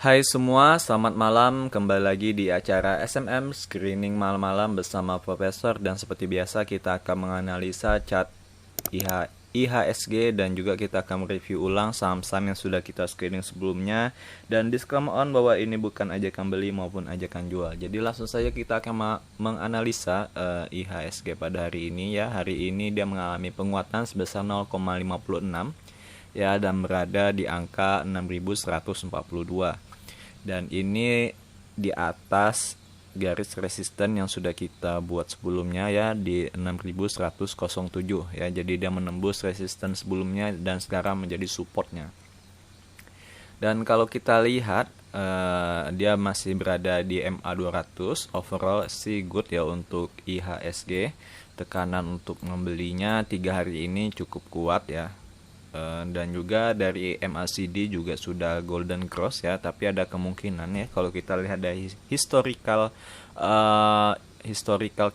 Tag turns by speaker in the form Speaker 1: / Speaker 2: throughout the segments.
Speaker 1: Hai semua, selamat malam. Kembali lagi di acara SMM Screening Malam-malam bersama Profesor. Dan seperti biasa kita akan menganalisa chart IHSG dan juga kita akan mereview ulang saham-saham yang sudah kita screening sebelumnya. Dan disclaimer on bahwa ini bukan ajakan beli maupun ajakan jual. Jadi langsung saja kita akan menganalisa IHSG pada hari ini ya. Hari ini dia mengalami penguatan sebesar 0,56 ya, dan berada di angka 6142. Dan ini di atas garis resisten yang sudah kita buat sebelumnya ya, di 6107 ya. Jadi dia menembus resisten sebelumnya dan sekarang menjadi supportnya. Dan kalau kita lihat dia masih berada di MA200. Overall sih good ya untuk IHSG. Tekanan untuk membelinya 3 hari ini cukup kuat ya. Dan juga dari MACD juga sudah golden cross ya, tapi ada kemungkinan ya kalau kita lihat dari historical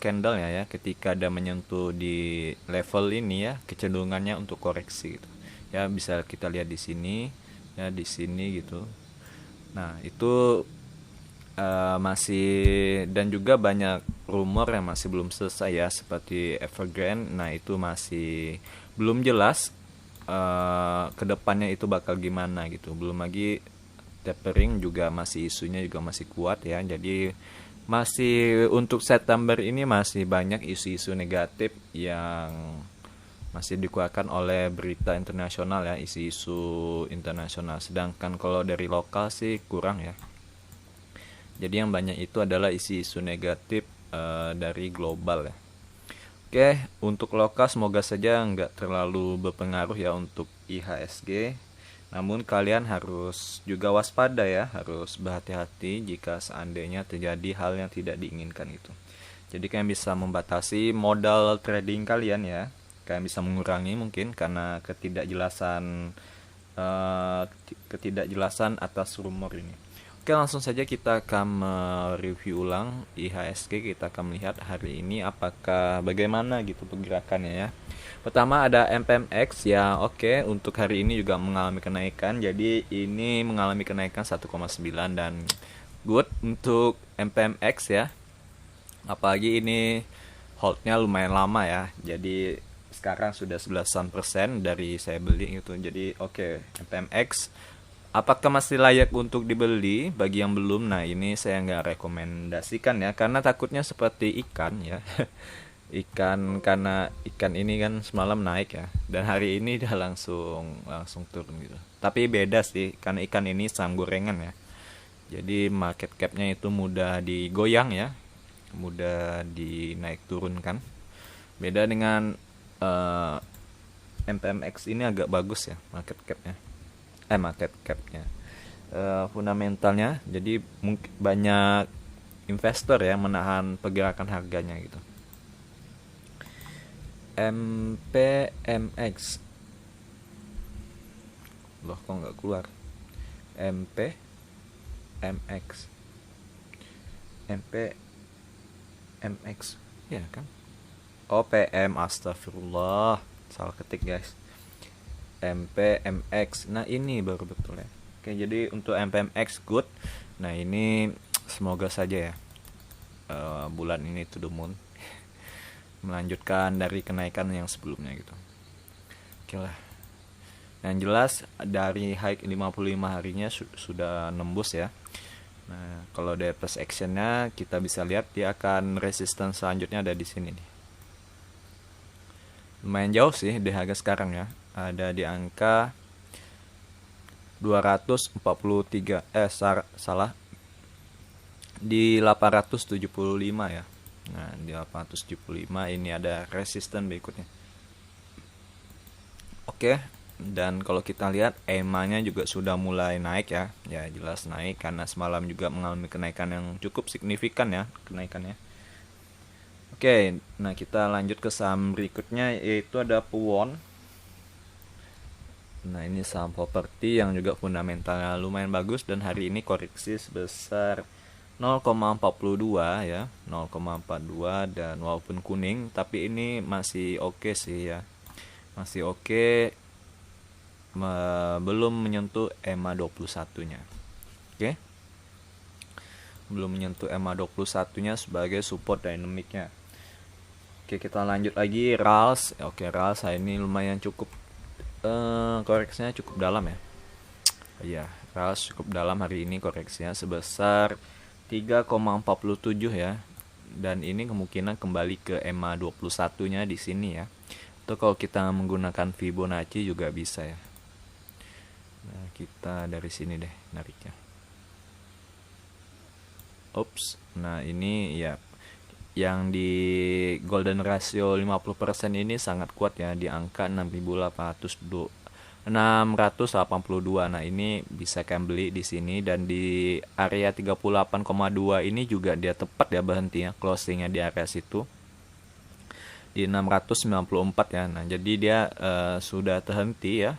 Speaker 1: candle ya, ketika ada menyentuh di level ini ya, kecenderungannya untuk koreksi gitu ya. Bisa kita lihat di sini ya, di sini gitu. Nah itu masih, dan juga banyak rumor yang masih belum selesai ya, seperti Evergrande. Nah itu masih belum jelas kedepannya itu bakal gimana gitu. Belum lagi tapering juga masih, isunya juga masih kuat ya. Jadi masih untuk September ini masih banyak isu-isu negatif yang masih dikeluarkan oleh berita internasional ya, isu-isu internasional. Sedangkan kalau dari lokal sih kurang ya. Jadi yang banyak itu adalah isu-isu negatif dari global ya. Oke, untuk lokal semoga saja nggak terlalu berpengaruh ya untuk IHSG. Namun kalian harus juga waspada ya, harus berhati-hati jika seandainya terjadi hal yang tidak diinginkan itu. Jadi kalian bisa membatasi modal trading kalian ya. Kalian bisa mengurangi mungkin karena ketidakjelasan atas rumor ini. Oke, langsung saja kita akan mereview ulang IHSG. Kita akan melihat hari ini apakah bagaimana gitu pergerakannya ya. Pertama ada MPMX ya. Oke, untuk hari ini juga mengalami kenaikan. Jadi ini mengalami kenaikan 1,9 dan good untuk MPMX ya. Apalagi ini holdnya lumayan lama ya. Jadi sekarang sudah 11% dari saya beli gitu. Jadi oke, MPMX apakah masih layak untuk dibeli bagi yang belum? Nah ini saya nggak rekomendasikan ya, karena takutnya seperti ikan ya. Karena ikan ini kan semalam naik ya, dan hari ini dia langsung turun gitu. Tapi beda sih, karena ikan ini saham gorengan ya. Jadi market capnya itu mudah digoyang ya, mudah dinaik turunkan. Beda dengan MPMX ini agak bagus ya market capnya, fundamentalnya. Jadi mungkin banyak investor ya menahan pergerakan harganya gitu. MPMX loh, kok nggak keluar MPMX ya kan. OPM, astagfirullah, salah ketik guys. MPMX. Nah ini baru betul ya. Oke, jadi untuk MPMX good. Nah ini semoga saja ya bulan ini to the moon, melanjutkan dari kenaikan yang sebelumnya gitu. Oke lah. Yang jelas dari high 55 harinya sudah nembus ya. Nah kalau dari price actionnya kita bisa lihat dia akan resistance selanjutnya ada di sini nih. Lumayan jauh sih di harga sekarang ya, ada di angka 243 di 875 ya. Nah di 875 ini ada resisten berikutnya. Oke, dan kalau kita lihat EMA-nya juga sudah mulai naik ya. Ya jelas naik karena semalam juga mengalami kenaikan yang cukup signifikan ya kenaikannya. Oke, nah kita lanjut ke saham berikutnya, yaitu ada Puwon. Nah ini saham properti yang juga fundamentalnya lumayan bagus, dan hari ini koreksi sebesar 0,42 ya, 0,42, dan walaupun kuning tapi ini masih oke sih ya. Masih oke, belum menyentuh EMA 21 nya. Oke, belum menyentuh EMA21 nya sebagai support dynamicnya. Oke, kita lanjut lagi RALS. Oke, RALS ini lumayan cukup koreksinya cukup dalam ya. Iya, RALS cukup dalam hari ini, koreksinya sebesar 3,47 ya. Dan ini kemungkinan kembali ke EMA21 nya di sini ya. Atau kalau kita menggunakan Fibonacci juga bisa ya. Nah, kita dari sini deh nariknya. Ups, nah ini ya yang di golden ratio 50% ini sangat kuat ya, di angka 6.882. Nah, ini bisa kalian beli di sini, dan di area 38,2 ini juga dia tepat ya berhentinya, closingnya di area situ di 694 ya. Nah, jadi dia sudah terhenti ya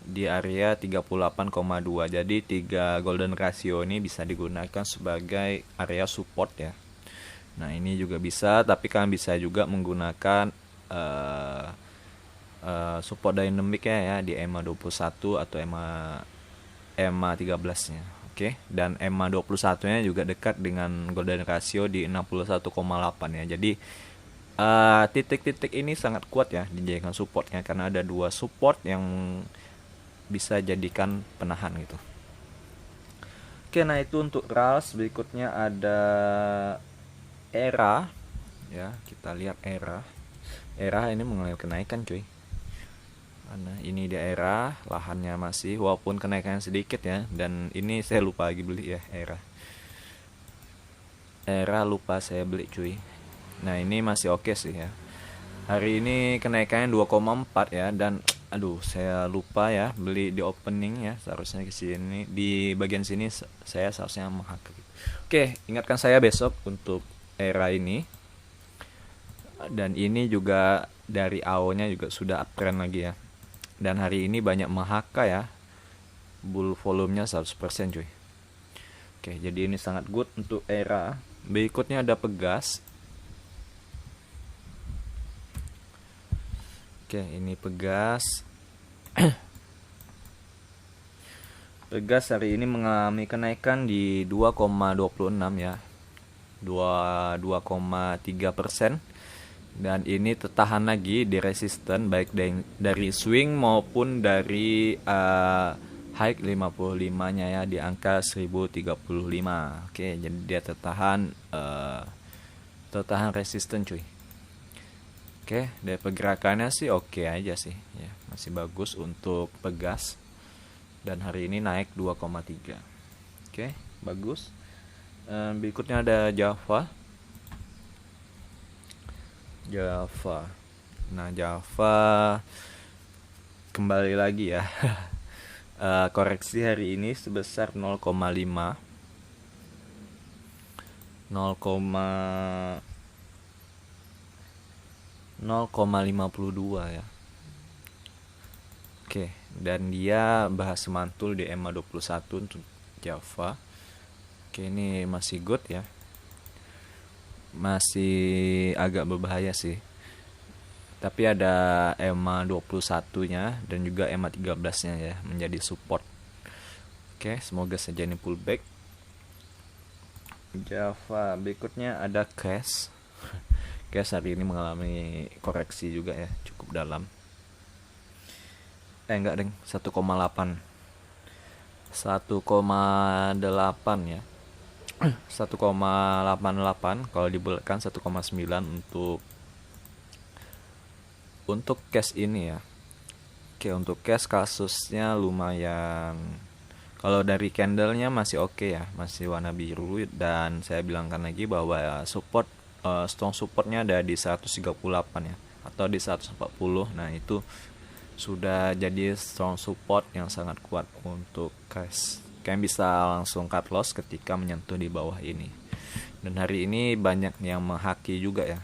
Speaker 1: di area 38,2. Jadi 3 golden ratio ini bisa digunakan sebagai area support ya. Nah, ini juga bisa, tapi kalian bisa juga menggunakan support dynamicnya ya di EMA21 atau EMA13 nya. Oke, dan EMA21 nya juga dekat dengan golden ratio di 61,8 ya. Jadi titik-titik ini sangat kuat ya dijadikan supportnya, karena ada 2 support yang bisa jadikan penahan gitu. Oke, nah itu untuk RALS. Berikutnya ada ERA ya, kita lihat ERA ini mengalami kenaikan cuy. Nah, ini daerah lahannya masih, walaupun kenaikan sedikit ya, dan ini saya lupa lagi beli ya ERA lupa saya beli cuy. Nah, ini masih oke sih ya. Hari ini kenaikannya 2,4 ya, dan aduh saya lupa ya beli di opening ya, seharusnya ke sini di bagian sini saya seharusnya menghakir. Oke, ingatkan saya besok untuk ERA ini. Dan ini juga dari AO-nya juga sudah uptrend lagi ya. Dan hari ini banyak mahaka ya, bull volumenya 100% cuy. Oke, jadi ini sangat good untuk ERA. Berikutnya ada Pegas. Oke, ini Pegas. Pegas hari ini mengalami kenaikan di 2,26 ya, 2,3%. Dan ini tertahan lagi di resisten, baik dari swing maupun dari high 55 nya ya, di angka 1035. Oke, jadi dia tertahan resisten cuy. Oke, dari pergerakannya sih oke aja sih ya, masih bagus untuk Pegas. Dan hari ini naik 2,3. Oke, bagus. Berikutnya ada Java. Nah, Java kembali lagi ya. Koreksi hari ini sebesar 0,5 0,52 ya. Oke, dan dia bahas mantul di EMA21 untuk Java. Oke, ini masih good ya, masih agak berbahaya sih. Tapi ada EMA21 nya dan juga EMA13 nya ya menjadi support. Oke, semoga saja ini pullback. Java. Berikutnya ada Cash. Cash hari ini mengalami koreksi juga ya, cukup dalam. Enggak deng, 1,8 ya, 1,88. Kalau dibulatkan 1,9 untuk cash ini ya. Oke, untuk cash kasusnya lumayan. Kalau dari candlenya masih oke ya, masih warna biru, dan saya bilangkan lagi bahwa support strong supportnya ada di 138 ya, atau di 140. Nah, itu sudah jadi strong support yang sangat kuat untuk cash. Kalian bisa langsung cut loss ketika menyentuh di bawah ini. Dan hari ini banyak yang menghaki juga ya,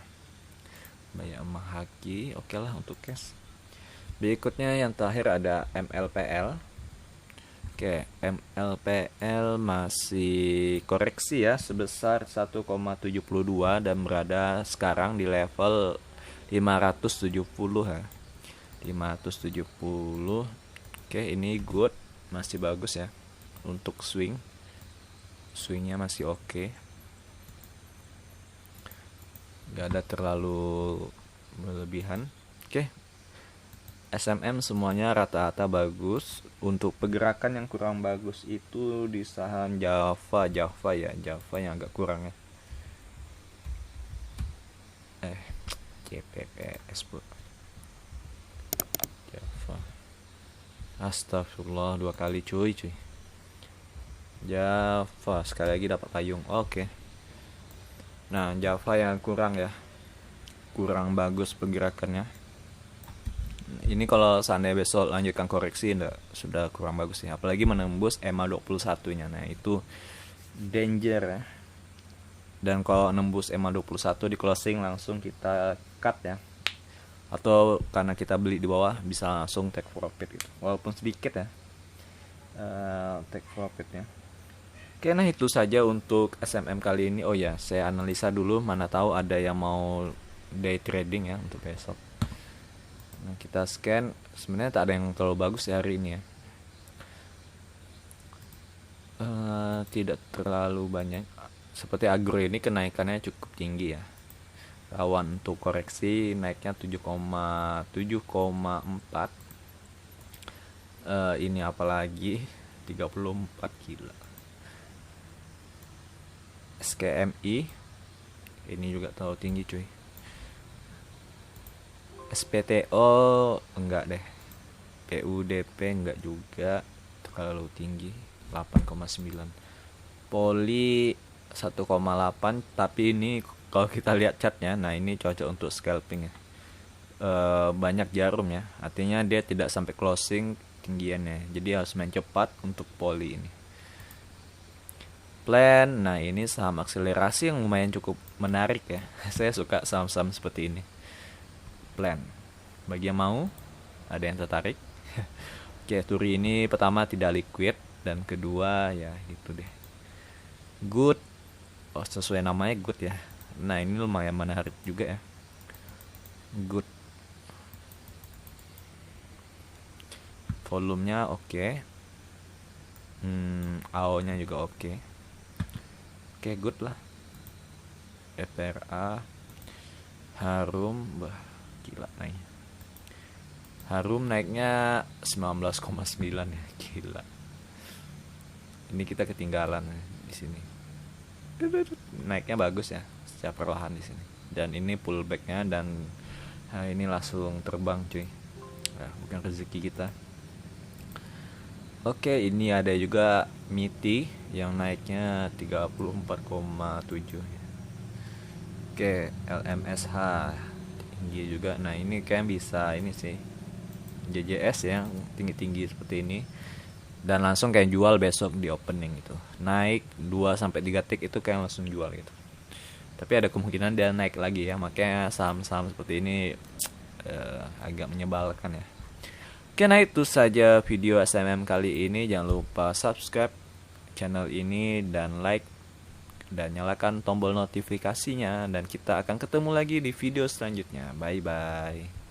Speaker 1: banyak menghaki. Oke lah untuk cash. Berikutnya yang terakhir ada MLPL. Oke, MLPL masih koreksi ya sebesar 1,72 dan berada sekarang di level 570 ya. 570. Oke, ini good, masih bagus ya untuk swing. swingnya masih oke, nggak ada terlalu berlebihan. Oke, SMM semuanya rata-rata bagus. Untuk pergerakan yang kurang bagus itu di saham Java yang agak kurang ya. JPPS bro, Java. Astagfirullah, 2 kali cuy. Java sekali lagi dapat payung. Oke. Nah, Java yang kurang ya, kurang bagus pergerakannya. Ini kalau seandainya besok lanjutkan koreksi sudah kurang bagus ya, apalagi menembus EMA 21 nya. Nah itu danger ya. Dan kalau nembus EMA 21 di closing langsung kita cut ya, atau karena kita beli di bawah bisa langsung take profit gitu, walaupun sedikit ya, take profitnya. Oke, nah itu saja untuk SMM kali ini. Oh ya, saya analisa dulu, mana tahu ada yang mau day trading ya untuk besok. Nah, kita scan, sebenarnya tak ada yang terlalu bagus ya hari ini ya. Tidak terlalu banyak. Seperti agro ini kenaikannya cukup tinggi ya. Rawan untuk koreksi, naiknya 7,4. Ini apalagi 34, gila. SKMI ini juga terlalu tinggi cuy. SPTO enggak deh. PUDP enggak juga, terlalu tinggi 8,9. Poli 1,8, tapi ini kalau kita lihat chartnya, nah ini cocok untuk scalping ya. Banyak jarum ya, artinya dia tidak sampai closing tinggiannya, jadi harus main cepat untuk poli ini. Plan, nah ini saham akselerasi yang lumayan cukup menarik ya. Saya suka saham-saham seperti ini. Plan, bagi yang mau, ada yang tertarik. Oke, Turi ini pertama tidak liquid, dan kedua ya gitu deh, good. Oh, sesuai namanya good ya. Nah ini lumayan menarik juga ya, good. Volumenya oke. AO nya juga oke, good lah. FRA Harum, gila naiknya. Harum naiknya 19,9 ya, gila. Ini kita ketinggalan di sini. Naiknya bagus ya, secara perlahan di sini. Dan ini pullbacknya, dan ini langsung terbang cuy. Nah, bukan rezeki kita. Oke, ini ada juga MITI yang naiknya 34,7 ya. Oke, LMSH tinggi juga. Nah ini kayak bisa ini sih, JJS yang tinggi-tinggi seperti ini, dan langsung kayak jual besok di opening gitu. Naik 2-3 tick itu kayak langsung jual gitu. Tapi ada kemungkinan dia naik lagi ya, makanya saham-saham seperti ini agak menyebalkan ya. Oke, nah itu saja video SMM kali ini. Jangan lupa subscribe channel ini dan like dan nyalakan tombol notifikasinya, dan kita akan ketemu lagi di video selanjutnya. Bye bye.